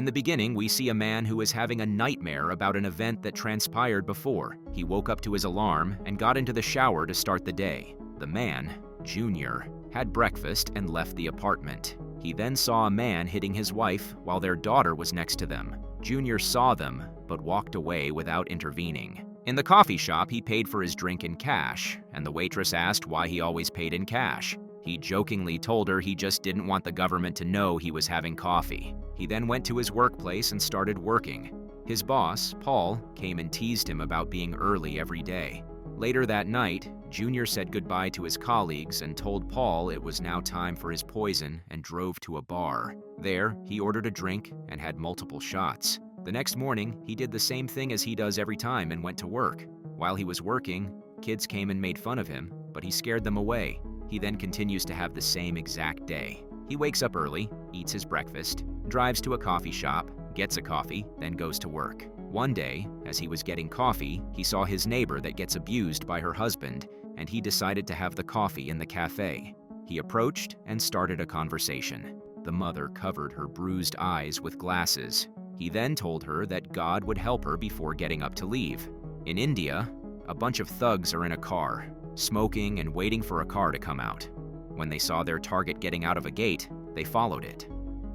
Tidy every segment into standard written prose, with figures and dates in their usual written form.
the beginning, we see a man who is having a nightmare about an event that transpired before. He woke up to his alarm and got into the shower to start the day. The man, Junior, had breakfast and left the apartment. He then saw a man hitting his wife while their daughter was next to them. Junior saw them, but walked away without intervening. In the coffee shop, he paid for his drink in cash, and the waitress asked why he always paid in cash. He jokingly told her he just didn't want the government to know he was having coffee. He then went to his workplace and started working. His boss, Paul, came and teased him about being early every day. Later that night, Junior said goodbye to his colleagues and told Paul it was now time for his poison and drove to a bar. There, he ordered a drink and had multiple shots. The next morning, he did the same thing as he does every time and went to work. While he was working, kids came and made fun of him, but he scared them away. He then continues to have the same exact day. He wakes up early, eats his breakfast, drives to a coffee shop, gets a coffee, then goes to work. One day, as he was getting coffee, he saw his neighbor that gets abused by her husband, and he decided to have the coffee in the cafe. He approached and started a conversation. The mother covered her bruised eyes with glasses. He then told her that God would help her before getting up to leave. In India, a bunch of thugs are in a car, smoking and waiting for a car to come out. When they saw their target getting out of a gate, they followed it.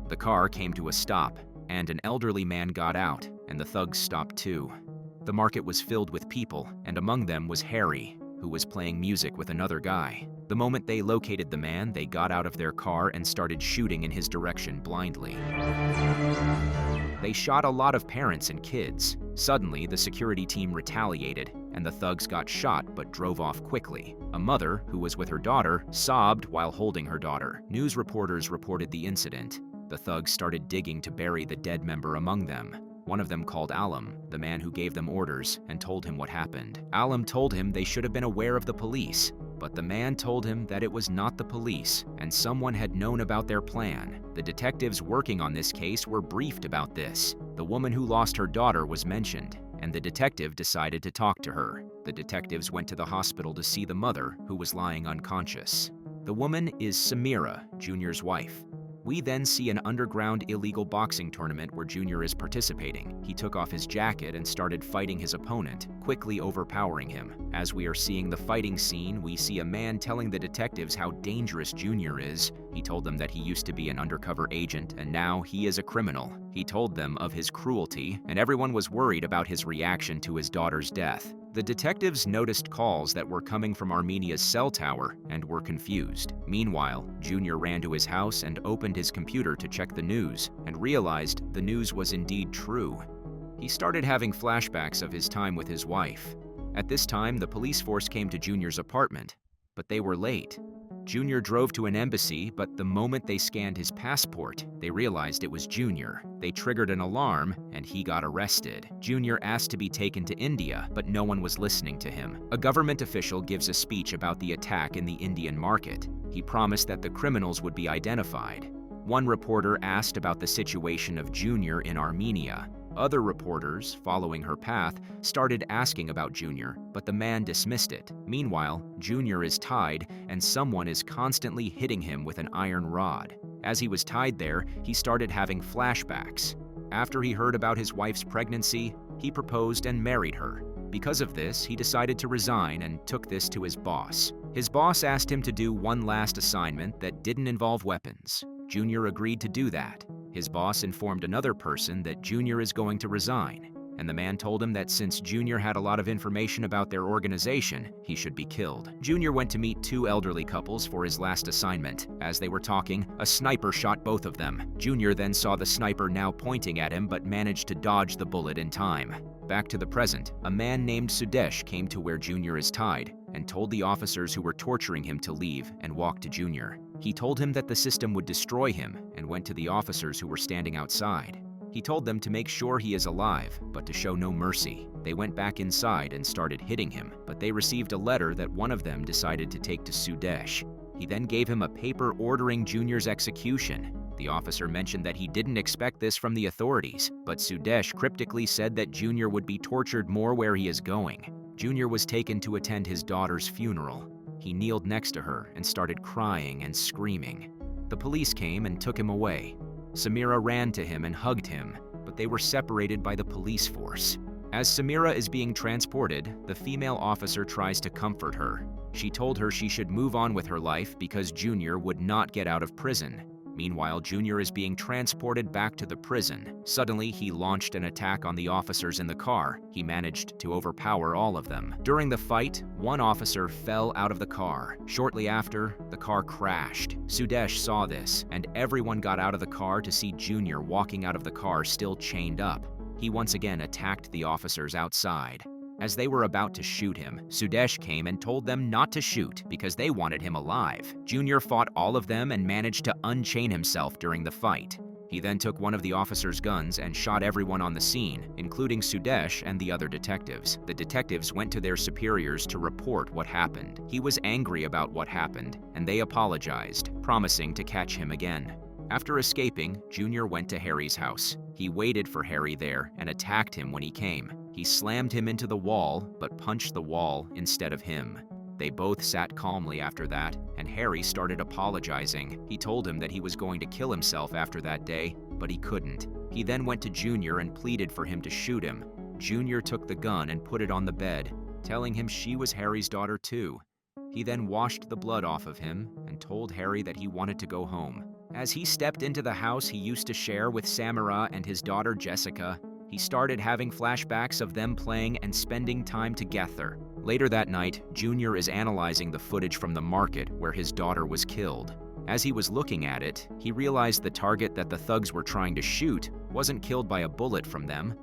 The car came to a stop, and an elderly man got out, and the thugs stopped too. The market was filled with people, and among them was Harry, who was playing music with another guy. The moment they located the man, they got out of their car and started shooting in his direction blindly. They shot a lot of parents and kids. Suddenly, the security team retaliated, and the thugs got shot but drove off quickly. A mother, who was with her daughter, sobbed while holding her daughter. News reporters reported the incident. The thugs started digging to bury the dead member among them. One of them called Alam, the man who gave them orders, and told him what happened. Alam told him they should have been aware of the police, but the man told him that it was not the police, and someone had known about their plan. The detectives working on this case were briefed about this. The woman who lost her daughter was mentioned, and the detective decided to talk to her. The detectives went to the hospital to see the mother, who was lying unconscious. The woman is Samira, Junior's wife. We then see an underground illegal boxing tournament where Junior is participating. He took off his jacket and started fighting his opponent, quickly overpowering him. As we are seeing the fighting scene, we see a man telling the detectives how dangerous Junior is. He told them that he used to be an undercover agent and now he is a criminal. He told them of his cruelty, and everyone was worried about his reaction to his daughter's death. The detectives noticed calls that were coming from Armenia's cell tower and were confused. Meanwhile, Junior ran to his house and opened his computer to check the news and realized the news was indeed true. He started having flashbacks of his time with his wife. At this time, the police force came to Junior's apartment, but they were late. Junior drove to an embassy, but the moment they scanned his passport, they realized it was Junior. They triggered an alarm, and he got arrested. Junior asked to be taken to India, but no one was listening to him. A government official gives a speech about the attack in the Indian market. He promised that the criminals would be identified. One reporter asked about the situation of Junior in Armenia. Other reporters, following her path, started asking about Junior, but the man dismissed it. Meanwhile, Junior is tied, and someone is constantly hitting him with an iron rod. As he was tied there, he started having flashbacks. After he heard about his wife's pregnancy, he proposed and married her. Because of this, he decided to resign and took this to his boss. His boss asked him to do one last assignment that didn't involve weapons. Junior agreed to do that. His boss informed another person that Junior is going to resign, and the man told him that since Junior had a lot of information about their organization, he should be killed. Junior went to meet two elderly couples for his last assignment. As they were talking, a sniper shot both of them. Junior then saw the sniper now pointing at him but managed to dodge the bullet in time. Back to the present, a man named Sudesh came to where Junior is tied and told the officers who were torturing him to leave and walk to Junior. He told him that the system would destroy him and went to the officers who were standing outside. He told them to make sure he is alive, but to show no mercy. They went back inside and started hitting him, but they received a letter that one of them decided to take to Sudesh. He then gave him a paper ordering Junior's execution. The officer mentioned that he didn't expect this from the authorities, but Sudesh cryptically said that Junior would be tortured more where he is going. Junior was taken to attend his daughter's funeral. He kneeled next to her and started crying and screaming. The police came and took him away. Samira ran to him and hugged him, but they were separated by the police force. As Samira is being transported, the female officer tries to comfort her. She told her she should move on with her life because Junior would not get out of prison. Meanwhile, Junior is being transported back to the prison. Suddenly, he launched an attack on the officers in the car. He managed to overpower all of them. During the fight, one officer fell out of the car. Shortly after, the car crashed. Sudesh saw this, and everyone got out of the car to see Junior walking out of the car still chained up. He once again attacked the officers outside. As they were about to shoot him, Sudesh came and told them not to shoot because they wanted him alive. Junior fought all of them and managed to unchain himself during the fight. He then took one of the officers' guns and shot everyone on the scene, including Sudesh and the other detectives. The detectives went to their superiors to report what happened. He was angry about what happened, and they apologized, promising to catch him again. After escaping, Junior went to Harry's house. He waited for Harry there and attacked him when he came. He slammed him into the wall, but punched the wall instead of him. They both sat calmly after that, and Harry started apologizing. He told him that he was going to kill himself after that day, but he couldn't. He then went to Junior and pleaded for him to shoot him. Junior took the gun and put it on the bed, telling him she was Harry's daughter too. He then washed the blood off of him and told Harry that he wanted to go home. As he stepped into the house he used to share with Samira and his daughter Jessica, he started having flashbacks of them playing and spending time together. Later that night, Junior is analyzing the footage from the market where his daughter was killed. As he was looking at it, he realized the target that the thugs were trying to shoot wasn't killed by a bullet from them,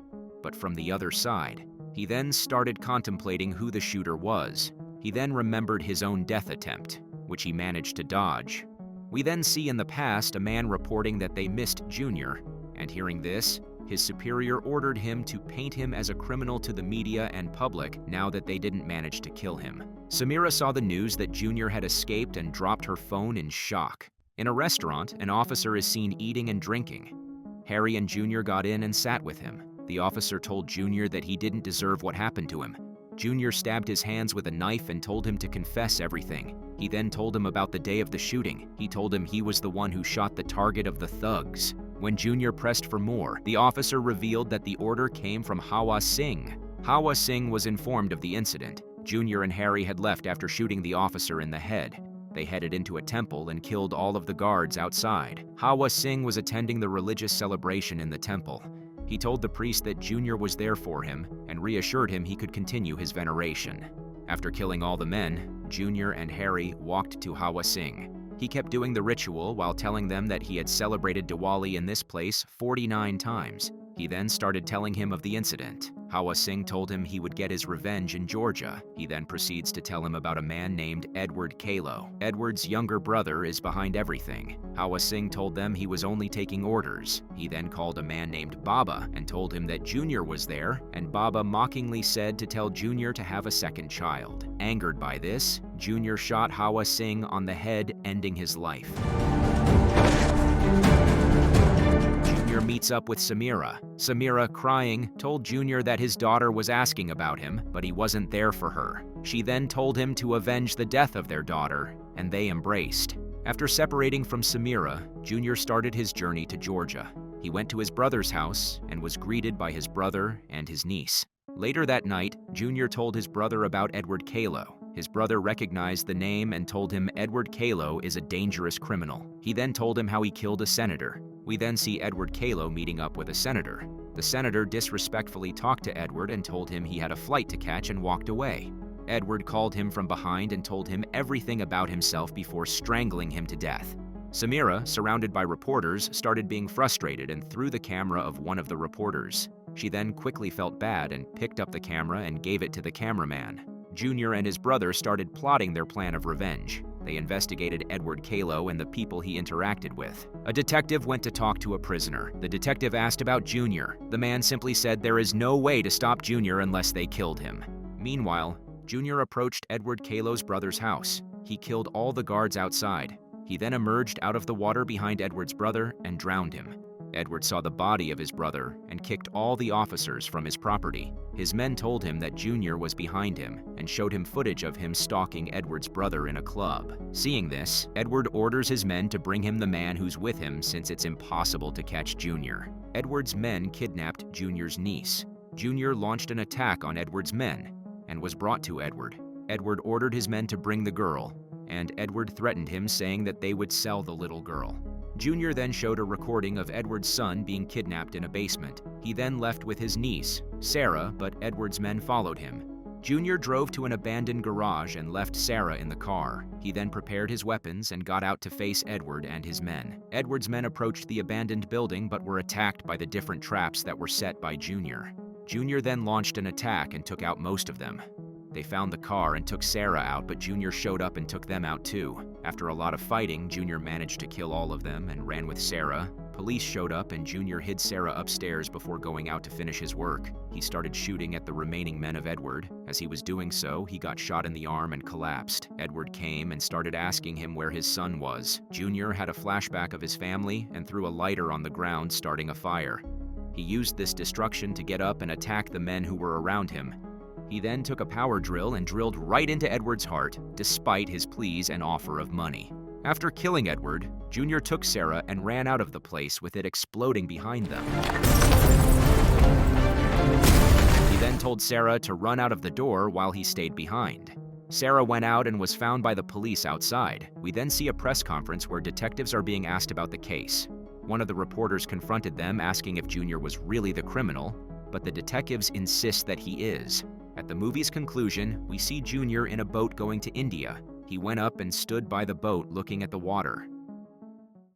but from the other side. He then started contemplating who the shooter was. He then remembered his own death attempt, which he managed to dodge. We then see in the past a man reporting that they missed Junior, and hearing this, his superior ordered him to paint him as a criminal to the media and public now that they didn't manage to kill him. Samira saw the news that Junior had escaped and dropped her phone in shock. In a restaurant, an officer is seen eating and drinking. Harry and Junior got in and sat with him. The officer told Junior that he didn't deserve what happened to him. Junior stabbed his hands with a knife and told him to confess everything. He then told him about the day of the shooting. He told him he was the one who shot the target of the thugs. When Junior pressed for more, the officer revealed that the order came from Hawa Singh. Hawa Singh was informed of the incident. Junior and Harry had left after shooting the officer in the head. They headed into a temple and killed all of the guards outside. Hawa Singh was attending the religious celebration in the temple. He told the priest that Junior was there for him and reassured him he could continue his veneration. After killing all the men, Junior and Harry walked to Hawa Singh. He kept doing the ritual while telling them that he had celebrated Diwali in this place 49 times. He then started telling him of the incident. Hawa Singh told him he would get his revenge in Georgia. He then proceeds to tell him about a man named Edward Kalo. Edward's younger brother is behind everything. Hawa Singh told them he was only taking orders. He then called a man named Baba and told him that Junior was there, and Baba mockingly said to tell Junior to have a second child. Angered by this, Junior shot Hawa Singh on the head, ending his life. Junior meets up with Samira. Samira, crying, told Junior that his daughter was asking about him, but he wasn't there for her. She then told him to avenge the death of their daughter, and they embraced. After separating from Samira, Junior started his journey to Georgia. He went to his brother's house and was greeted by his brother and his niece. Later that night, Junior told his brother about Edward Kalo. His brother recognized the name and told him Edward Kalo is a dangerous criminal. He then told him how he killed a senator. We then see Edward Kalo meeting up with a senator. The senator disrespectfully talked to Edward and told him he had a flight to catch and walked away. Edward called him from behind and told him everything about himself before strangling him to death. Samira, surrounded by reporters, started being frustrated and threw the camera of one of the reporters. She then quickly felt bad and picked up the camera and gave it to the cameraman. Junior and his brother started plotting their plan of revenge. They investigated Edward Kalo and the people he interacted with. A detective went to talk to a prisoner. The detective asked about Junior. The man simply said there is no way to stop Junior unless they killed him. Meanwhile, Junior approached Edward Kalo's brother's house. He killed all the guards outside. He then emerged out of the water behind Edward's brother and drowned him. Edward saw the body of his brother and kicked all the officers from his property. His men told him that Junior was behind him and showed him footage of him stalking Edward's brother in a club. Seeing this, Edward orders his men to bring him the man who's with him since it's impossible to catch Junior. Edward's men kidnapped Junior's niece. Junior launched an attack on Edward's men and was brought to Edward. Edward ordered his men to bring the girl, and Edward threatened him, saying that they would sell the little girl. Junior then showed a recording of Edward's son being kidnapped in a basement. He then left with his niece, Sarah, but Edward's men followed him. Junior drove to an abandoned garage and left Sarah in the car. He then prepared his weapons and got out to face Edward and his men. Edward's men approached the abandoned building but were attacked by the different traps that were set by Junior. Junior then launched an attack and took out most of them. They found the car and took Sarah out, but Junior showed up and took them out too. After a lot of fighting, Junior managed to kill all of them and ran with Sarah. Police showed up and Junior hid Sarah upstairs before going out to finish his work. He started shooting at the remaining men of Edward. As he was doing so, he got shot in the arm and collapsed. Edward came and started asking him where his son was. Junior had a flashback of his family and threw a lighter on the ground, starting a fire. He used this destruction to get up and attack the men who were around him. He then took a power drill and drilled right into Edward's heart, despite his pleas and offer of money. After killing Edward, Junior took Sarah and ran out of the place with it exploding behind them. He then told Sarah to run out of the door while he stayed behind. Sarah went out and was found by the police outside. We then see a press conference where detectives are being asked about the case. One of the reporters confronted them, asking if Junior was really the criminal, but the detectives insist that he is. At the movie's conclusion, we see Junior in a boat going to India. He went up and stood by the boat looking at the water.